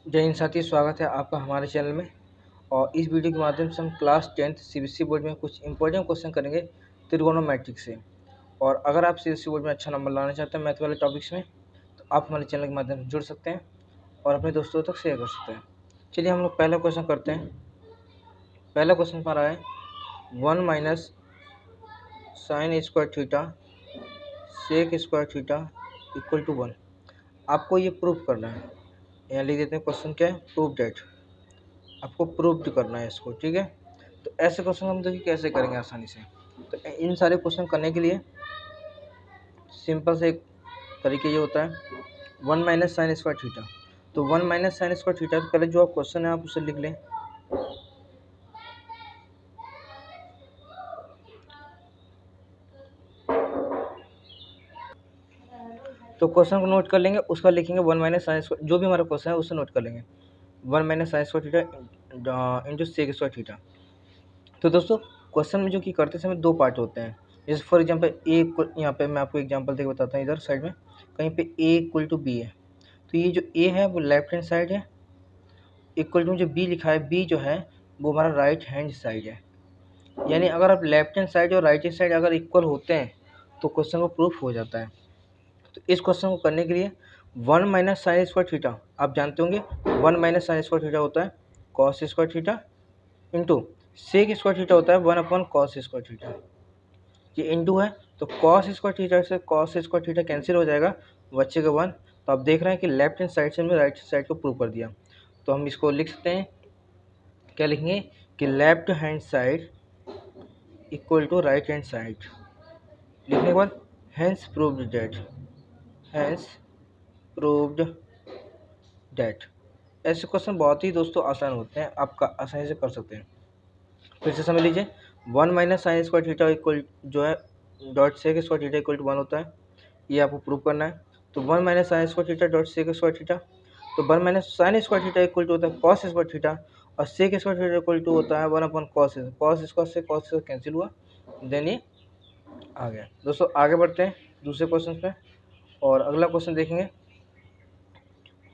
जय हिंद साथी, स्वागत है आपका हमारे चैनल में। और इस वीडियो के माध्यम से हम क्लास 10th सीबीएसई बोर्ड में कुछ इंपॉर्टेंट क्वेश्चन करेंगे त्रिगोनोमेट्रिक से। और अगर आप सीबीएसई बोर्ड में अच्छा नंबर लाना चाहते हैं मैथ वाले टॉपिक्स में, तो आप हमारे चैनल के माध्यम से जुड़ सकते हैं और अपने दोस्तों तक शेयर कर सकते हैं। चलिए हम लोग पहला क्वेश्चन करते हैं। पहला क्वेश्चन हमारा है 1 minus sine square theta sec square theta equal to 1। आपको ये प्रूफ करना है। यहाँ लिख देते हैं क्वेश्चन क्या है, प्रूफ डेट। आपको प्रूफ करना है इसको, ठीक है। तो ऐसे क्वेश्चन हम देखिए कैसे करेंगे आसानी से। तो इन सारे क्वेश्चन करने के लिए सिंपल से एक तरीके ये होता है 1 माइनस साइन स्क्वायर थीटा। तो 1 माइनस साइन स्क्वायर थीटा, तो पहले जो आप क्वेश्चन है आप उसे लिख लें। तो क्वेश्चन को नोट कर लेंगे, उसका लिखेंगे 1 माइनस साइन स्क्वायर, जो भी हमारा क्वेश्चन है उसे नोट कर लेंगे 1 minus sine square theta into sec square theta. तो दोस्तों क्वेश्चन में जो कि करते समय दो पार्ट होते हैं। जैसे फॉर एग्जांपल यहाँ पे मैं आपको एग्जांपल देके बताता हूँ। इधर साइड में कहीं पे a इक्वल टू बी है, तो ये जो a है वो लेफ्ट हैंड साइड है, इक्वल टू जो b लिखा है, b जो है वो हमारा राइट हैंड साइड है। यानी अगर आप लेफ्ट हैंड साइड और राइट हैंड साइड अगर इक्वल होते हैं तो क्वेश्चन को प्रूफ हो जाता है। तो इस क्वेश्चन को करने के लिए 1 माइनस साइन स्क्वायर थीटा, आप जानते होंगे 1 माइनस साइन स्क्वायर थीटा होता है cos square theta, into sec square theta होता है 1 अपॉन कॉस स्क्वायर थीटा। ये इंटू है तो कॉस स्क्वायर थीटा से कॉस स्क्वायर थीटा कैंसिल हो जाएगा, बचेगा 1। तो आप देख रहे हैं कि लेफ्ट हैंड साइड से हमने राइट साइड को प्रूव कर दिया। तो हम इसको लिख सकते हैं, क्या लिखेंगे कि left hand side equal to right hand side. लिखने के बाद hence proved that, hence proved that. ऐसे क्वेश्चन बहुत ही दोस्तों आसान होते हैं, आप आसानी से कर सकते हैं। फिर से समझ लीजिए 1 minus sine square theta equal जो है dot sec square theta equal to 1 होता है, ये आपको प्रूव करना है। तो 1 minus sine square theta dot sec square theta, तो 1 minus sine square theta equal to होता है कॉस स्क्वायर थीटा, और sec square theta equal to होता है 1 अपॉन कॉस स्क्वायर से कॉस कैंसिल हुआ, देन ये आ गया। दोस्तों आगे बढ़ते हैं दूसरे क्वेश्चन पे और अगला क्वेश्चन देखेंगे।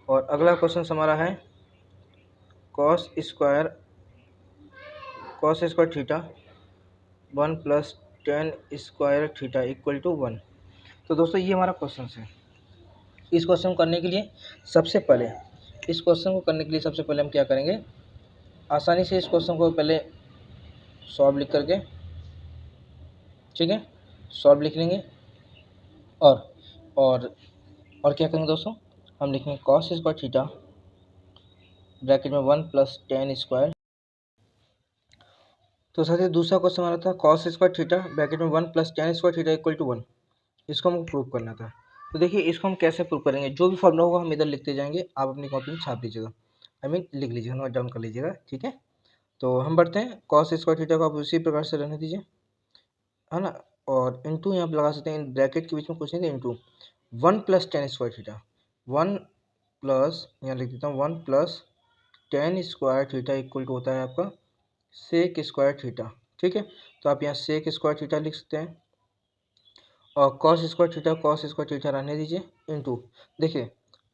और अगला क्वेश्चन हमारा है cos square theta 1 plus tan square theta equal to 1। तो दोस्तों ये हमारा क्वेश्चन है। इस क्वेश्चन को करने के लिए सबसे पहले हम क्या करेंगे, आसानी से इस क्वेश्चन को पहले सॉल्व लिख करके, ठीक है, सॉल्व लिख लेंगे। और और और क्या करेंगे दोस्तों, हम लिखेंगे कॉस स्क्वायर थीटा ब्रैकेट में 1 प्लस टेन स्क्वायर। तो साथ ही दूसरा क्वेश्चन हमारा था कॉस स्क्वायर थीटा ब्रैकेट में 1 plus tan square theta equal to 1। इसको हमको प्रूव करना था। तो देखिए इसको हम कैसे प्रूव करेंगे, जो भी फॉर्मूला होगा हम इधर लिखते जाएंगे, आप अपनी कॉपी में छाप लीजिएगा, लिख लीजिएगा, नोट डाउन कर लीजिएगा, ठीक है। तो हम बढ़ते हैं, कॉस स्क्वायर थीटा को आप उसी प्रकार से रहने दीजिए, है ना। और इंटू यहाँ पर लगा सकते हैं, ब्रैकेट के बीच में कुछ नहीं, into 1 plus tan square theta, 1 plus, यहाँ लिख देता हूँ 1 plus tan square theta equal to होता है आपका सेक स्क्वायर थीटा, ठीक है। तो आप यहाँ सेक स्क्वायर थीटा लिख सकते हैं और कॉस स्क्वायर थीटा रहने दीजिए, इंटू देखिए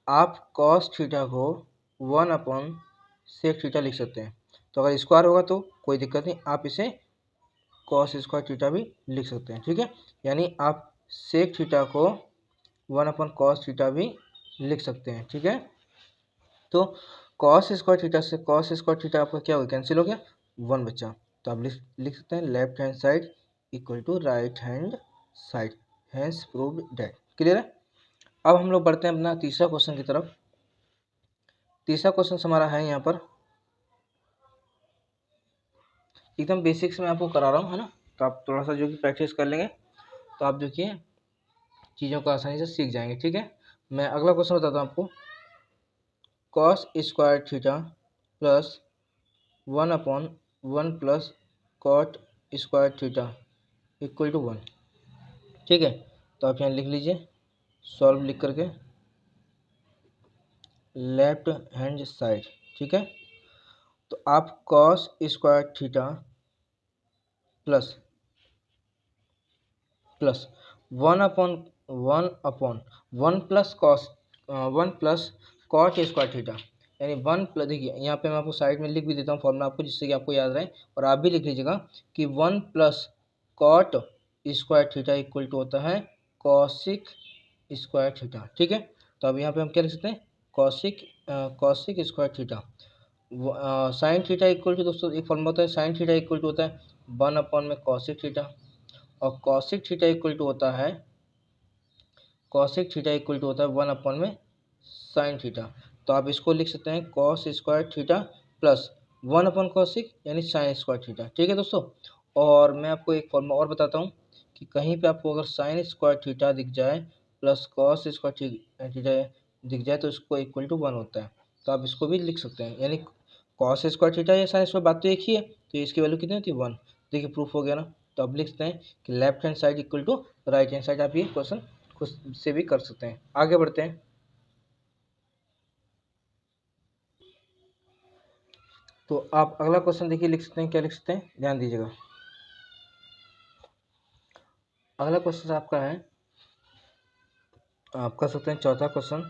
आप कॉस थीटा को 1 अपॉन सेक थीटा लिख सकते हैं। तो अगर स्क्वायर होगा तो कोई दिक्कत नहीं, आप इसे कॉस स्क्वायर थीटा भी लिख सकते हैं, ठीक है। यानी आप सेक थीटा को 1 अपॉन कॉस थीटा भी लिख सकते हैं, ठीक है। तो कॉस स्क्वायर थीटा से कॉस स्क्वायर थीटा आपका क्या हो गया, कैंसिल हो गया, 1 बचा। तो आप लिख सकते हैं left hand side equal to right hand side, hence proved that. Clear है। अब हम लोग बढ़ते हैं अपना तीसरा क्वेश्चन की तरफ। तीसरा क्वेश्चन हमारा है यहाँ पर एकदम बेसिक्स में आपको करा रहा हूँ, है ना। तो आप थोड़ा सा जो कि प्रैक्टिस कर लेंगे तो आप देखिए चीज़ों को आसानी से सीख जाएंगे, ठीक है। मैं अगला क्वेश्चन बताता हूँ आपको, cos square theta plus 1 upon 1 plus cot square theta equal to 1, ठीक है। तो आप यहाँ लिख लीजिए सॉल्व लिख करके लेफ्ट हैंड साइड, ठीक है। तो आप cos square theta plus 1 plus cos 1 plus cot square theta, यानी 1 प्लस, देखिए यहाँ पे मैं आपको साइड में लिख भी देता हूँ फॉर्मूला आपको, जिससे कि आपको याद रहे, और आप भी लिख लीजिएगा कि 1 plus cot square theta equal to होता है कॉसिक स्क्वायर थीटा। ठीक है, तो अब यहाँ पे हम क्या लिख सकते हैं, cosec square theta. Sine theta equal to, दोस्तों एक फॉर्मूला होता है, साइन थीटा इक्वल टू होता है 1 में कॉसिक थीटा, और कॉसिक थीटा इक्वल टू होता है 1 में साइन थीटा। तो आप इसको लिख सकते हैं कॉस स्क्वायर थीटा प्लस 1/कॉसिक यानी साइन स्क्वायर थीटा। ठीक है दोस्तों, और मैं आपको एक फॉर्मूला और बताता हूँ कि कहीं पे आपको अगर साइन स्क्वायर थीटा दिख जाए प्लस कॉस स्क्वायर थीटा दिख जाए तो इसको इक्वल टू 1 होता है। तो आप इसको भी लिख सकते हैं, यानी कॉस स्क्वायर थीटा या साइन स्क्वायर, बात तो एक ही है, तो इसकी वैल्यू कितनी होती है 1। देखिए प्रूफ हो गया ना। तो आप लिख सकते हैं कि left hand side equal to right hand side. आप ये क्वेश्चन खुद से भी कर सकते हैं। आगे बढ़ते हैं। तो आप अगला क्वेश्चन देखिए, लिख सकते हैं, क्या लिख सकते हैं, ध्यान दीजिएगा। अगला क्वेश्चन आपका है, आप कर सकते हैं चौथा question,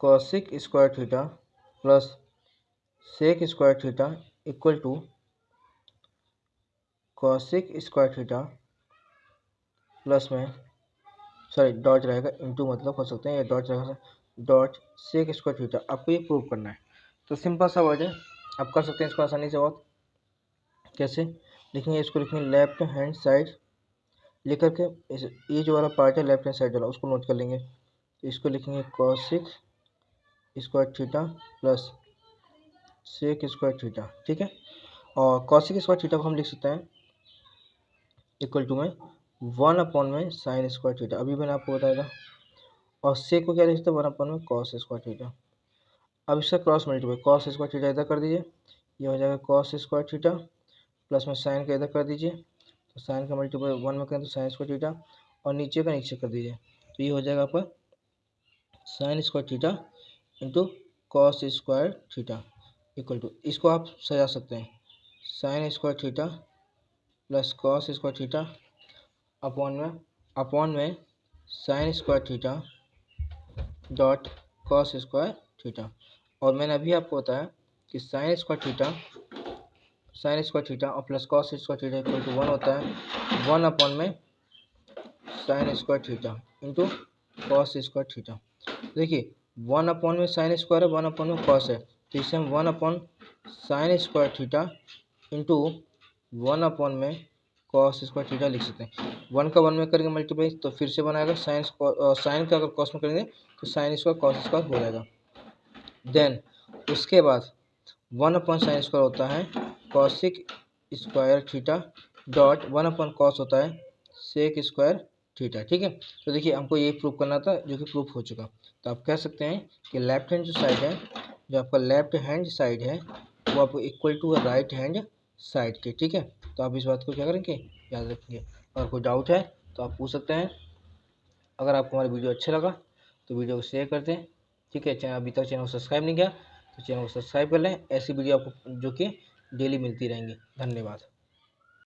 cosec square theta plus sec square theta equal to cosec square theta plus में, सॉरी डॉट रहेगा, इनटू मतलब कर सकते हैं, या डॉट रहेगा, डॉट सेक स्क्वायर थीटा। आपको ये प्रूव करना है। तो सिंपल सा वर्ड है, आप कर सकते हैं इसको आसानी से। बहुत कैसे लिखेंगे, इसको लिखेंगे लेफ्ट हैंड साइड, लिख करके ये जो वाला पार्ट है लेफ्ट हैंड साइड वाला उसको नोट कर लेंगे। तो इसको लिखेंगे cosec square theta plus sec square theta. ठीक है, और कॉसिक स्क्वायर थीटा को हम लिख सकते हैं इक्वल टू में 1 में साइन स्क्वायर थीटा, अभी मैंने आपको बताया था। और सेक को क्या लिख सकते हैं, 1 में कॉस स्क्वायर थीटा। अब इसका cross multiply, cos square theta इधर कर दीजिए, ये हो जाएगा कॉस स्क्वायर थीटा प्लस में साइन का इधर कर दीजिए, तो साइन का मल्टीप्लाई 1 में करें तो साइन स्क्वायर थीटा, और नीचे का नीचे कर दीजिए, तो ये हो जाएगा आपका sine square theta into cos square theta equal to, इसको आप सजा सकते हैं sine square theta plus cos square theta upon में sine square theta dot cos square theta. और मैंने अभी आपको बताया कि साइन स्क्वायर थीटा और plus cos square theta equal to 1 होता है 1 में sine square theta into cos square theta. देखिए 1 में साइन स्क्वायर है, 1 में कॉस है, तो इसे हम 1 साइन स्क्वायर थीटा इंटू 1 में कॉस स्क्वायर थीटा लिख सकते हैं। 1 का 1 में करेंगे मल्टीप्लाई तो फिर से बनाएगा, साइन का अगर कॉस में करेंगे तो साइन स्क्वायर कॉस स्क्वायर हो जाएगा। देन उसके बाद 1/साइन स्क्वायर होता है कॉसिक स्क्वायर थीटा डॉट 1/कॉस होता है सेक स्क्वायर थीटा। ठीक है, तो देखिए हमको ये प्रूफ करना था, जो कि प्रूफ हो चुका। तो आप कह सकते हैं कि लेफ्ट हैंड जो साइड है, जो आपका लेफ्ट हैंड साइड है, वो आपको equal to right hand side के। ठीक है, तो आप इस बात को क्या करेंगे, याद रखेंगे। अगर कोई डाउट है तो आप पूछ सकते हैं। अगर आपको हमारा वीडियो अच्छा लगा तो वीडियो को शेयर कर दें। ठीक है, चैनल अभी तक चैनल को सब्सक्राइब नहीं किया तो चैनल को सब्सक्राइब कर लें। ऐसी वीडियो आपको जो कि डेली मिलती रहेंगी। धन्यवाद।